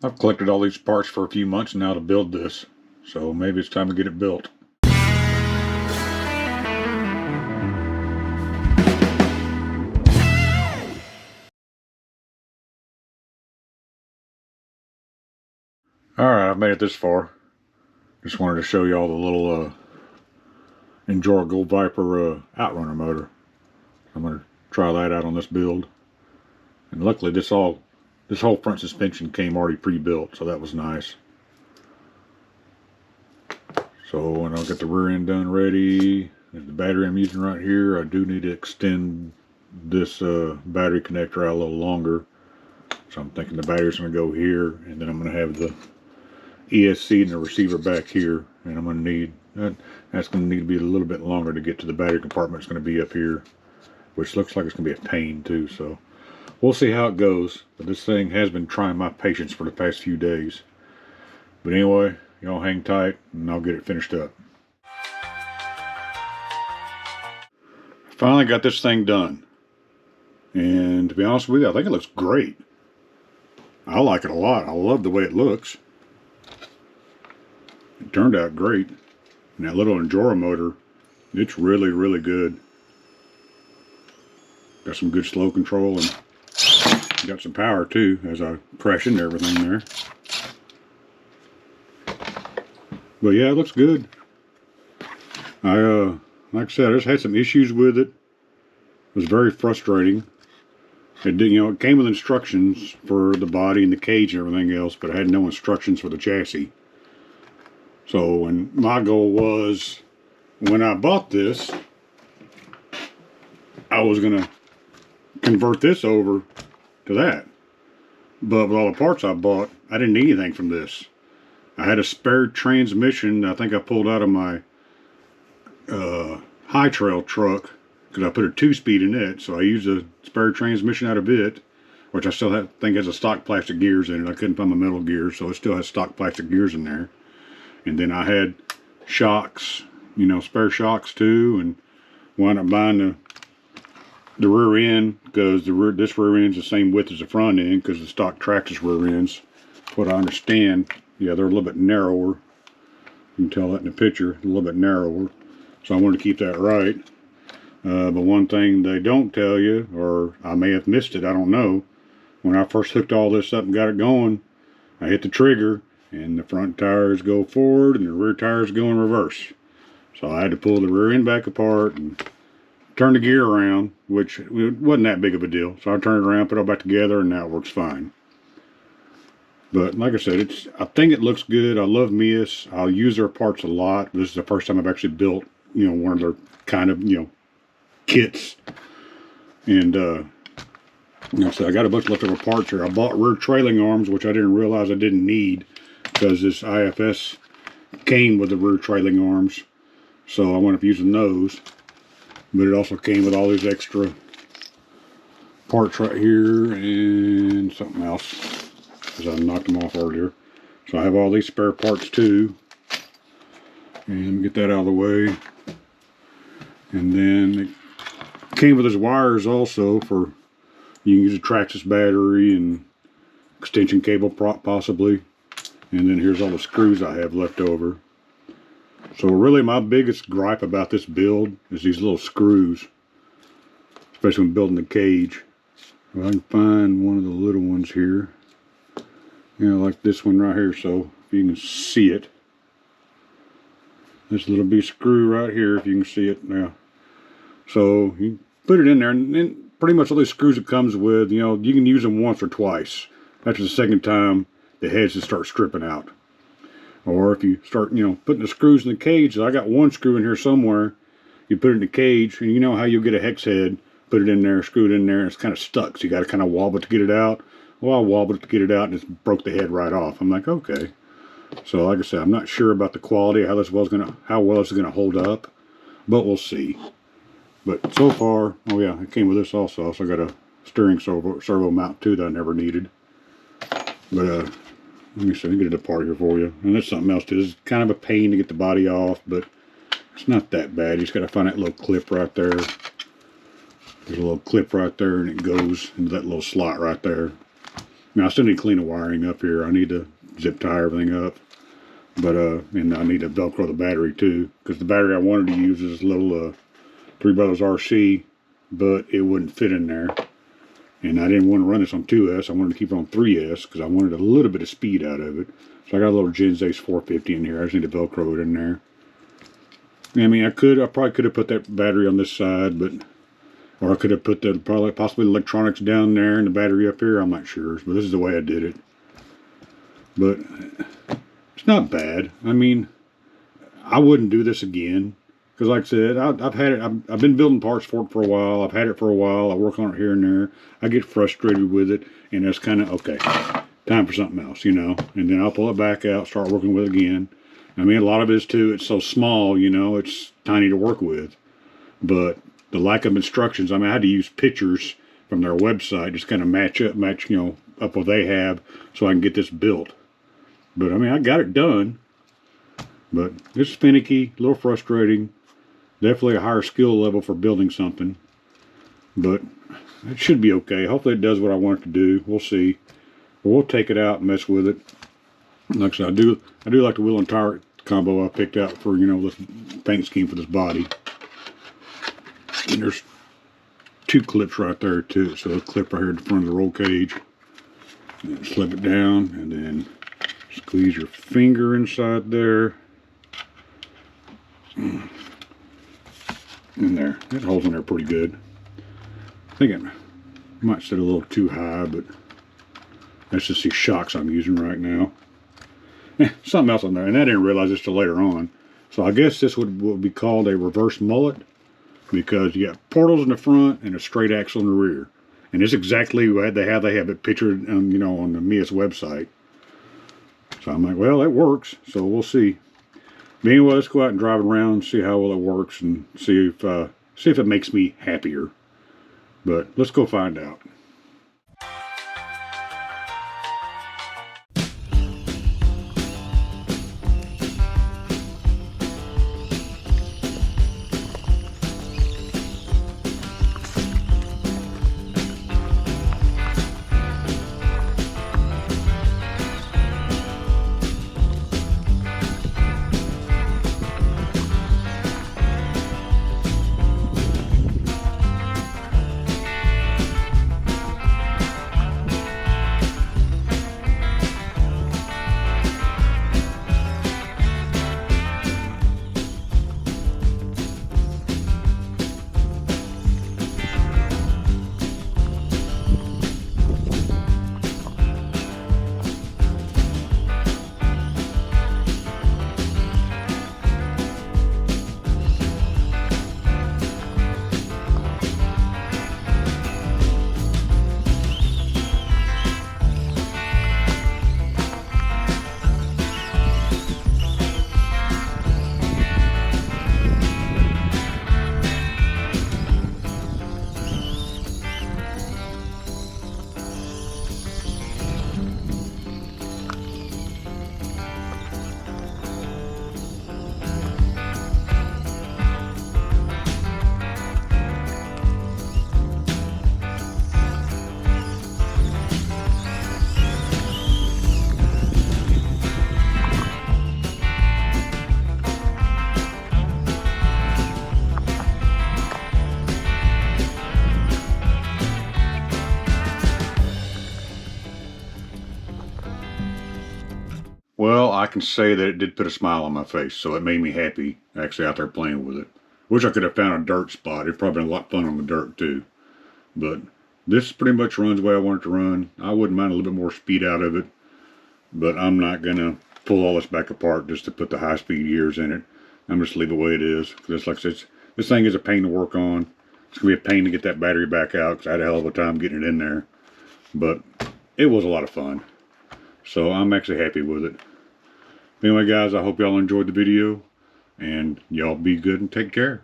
I've collected all these parts for a few months now to build this, so maybe it's time to get it built. Alright, I've made it this far. Just wanted to show you all the little Endura Gold Viper outrunner motor. I'm going to try that out on this build. And luckily this whole front suspension came already pre-built, so that was nice. So when I'll get the rear end done ready, the battery I'm using right here, I do need to extend this battery connector out a little longer. So I'm thinking the battery's going to go here, and then I'm going to have the ESC and the receiver back here, and I'm going to need that's going to need to be a little bit longer to get to the battery compartment. It's going to be up here, which looks like it's going to be a pain too. So we'll see how it goes. But this thing has been trying my patience for the past few days. But anyway, y'all hang tight, and I'll get it finished up. Finally got this thing done, and to be honest with you, I think it looks great. I like it a lot. I love the way it looks. It turned out great. And that little Endura motor, it's really, really good. Got some good slow control and got some power too as I crash into everything there. But yeah, it looks good. Like I said, I just had some issues with it. It was very frustrating. It did, it came with instructions for the body and the cage and everything else, but I had no instructions for the chassis. So, and my goal was, when I bought this, I was gonna convert this over to that. But with all the parts I bought, I didn't need anything from this. I had a spare transmission I think I pulled out of my high trail truck, because I put a 2-speed in it, so I used a spare transmission out of it, which I still think has a stock plastic gears in it. I couldn't find my metal gears, so it still has stock plastic gears in there. And then I had shocks, spare shocks too, and wound up buying the rear end, because this rear end's the same width as the front end, because the stock Traxxas rear ends, what I understand, yeah, they're a little bit narrower. You can tell that in the picture, a little bit narrower. So I wanted to keep that right. But one thing they don't tell you, or I may have missed it, I don't know. When I first hooked all this up and got it going, I hit the trigger, and the front tires go forward and the rear tires go in reverse. So I had to pull the rear end back apart and turn the gear around, which wasn't that big of a deal. So I turned it around, put it all back together, and now it works fine. But like I said, I think it looks good. I love Mias. I'll use their parts a lot. This is the first time I've actually built, one of their kind of, kits. And so I got a bunch of leftover parts here. I bought rear trailing arms, which I didn't realize I didn't need, because this IFS came with the rear trailing arms, so I wound up using those. But it also came with all these extra parts right here and something else, because I knocked them off earlier. So I have all these spare parts too, and let me get that out of the way. And then it came with his wires also, for you can use a Traxxas battery and extension cable possibly. And then here's all the screws I have left over. So really my biggest gripe about this build is these little screws, especially when building the cage. If I can find one of the little ones here, like this one right here, so if you can see it. This little bitty screw right here, if you can see it now. So you put it in there, and then pretty much all these screws it comes with, you can use them once or twice. After the second time, the heads just start stripping out. Or if you start, putting the screws in the cage, I got one screw in here somewhere. You put it in the cage, and you know how you'll get a hex head, put it in there, screw it in there, and it's kind of stuck. So you got to kind of wobble it to get it out. Well, I wobbled it to get it out, and it broke the head right off. I'm like, okay. So like I said, I'm not sure about the quality, how well it's gonna hold up, but we'll see. But so far, oh yeah, it came with this also. So I got a steering servo mount too that I never needed. But let me see, let me get it apart here for you. And there's something else too. It's kind of a pain to get the body off, but it's not that bad. You just got to find that little clip right there. There's a little clip right there, and it goes into that little slot right there. mean, I still need to clean the wiring up here. I need to zip tie everything up. But, and I need to Velcro the battery too, because the battery I wanted to use is a little, Three Brothers RC, but it wouldn't fit in there. And I didn't want to run this on 2S. I wanted to keep it on 3S, because I wanted a little bit of speed out of it. So I got a little Gens Ace 450 in here. I just need to Velcro it in there. I mean, I probably could have put that battery on this side, but, or I could have put possibly the electronics down there and the battery up here. I'm not sure, but this is the way I did it. But it's not bad. I mean, I wouldn't do this again, because like I said, I've had it. I've been building parts for it for a while. I've had it for a while. I work on it here and there. I get frustrated with it, and that's kind of okay. Time for something else, you know. And then I'll pull it back out, start working with it again. I mean, a lot of it is too, it's so small, you know, it's tiny to work with. But the lack of instructions, I mean, I had to use pictures from their website, just kind of match, you know, up what they have, so I can get this built. But I mean, I got it done. But it's finicky, a little frustrating. Definitely a higher skill level for building something. But it should be okay. Hopefully it does what I want it to do. We'll see. But we'll take it out and mess with it. Like I said, I do like the wheel and tire combo I picked out for, you know, this paint scheme for this body. And there's two clips right there too. So a clip right here at the front of the roll cage. And slip it down and then squeeze your finger inside there. In there. That holds in there pretty good. I think it might sit a little too high, but that's just these shocks I'm using right now. Something else on there, and I didn't realize this till later on. So I guess this would be called a reverse mullet, because you got portals in the front and a straight axle in the rear. And it's exactly what they have it pictured, you know, on the Mia's website. So I'm like, well, that works. So we'll see. But anyway, let's go out and drive it around and see how well it works and see if it makes me happier. But let's go find out. Well, I can say that it did put a smile on my face, so it made me happy actually out there playing with it. Wish I could have found a dirt spot. It'd probably been a lot of fun on the dirt too. But this pretty much runs the way I want it to run. I wouldn't mind a little bit more speed out of it, but I'm not going to pull all this back apart just to put the high-speed gears in it. I'm just leave it the way it is. Because like I said, this thing is a pain to work on. It's going to be a pain to get that battery back out because I had a hell of a time getting it in there. But it was a lot of fun. So I'm actually happy with it. Anyway, guys, I hope y'all enjoyed the video. And y'all be good and take care.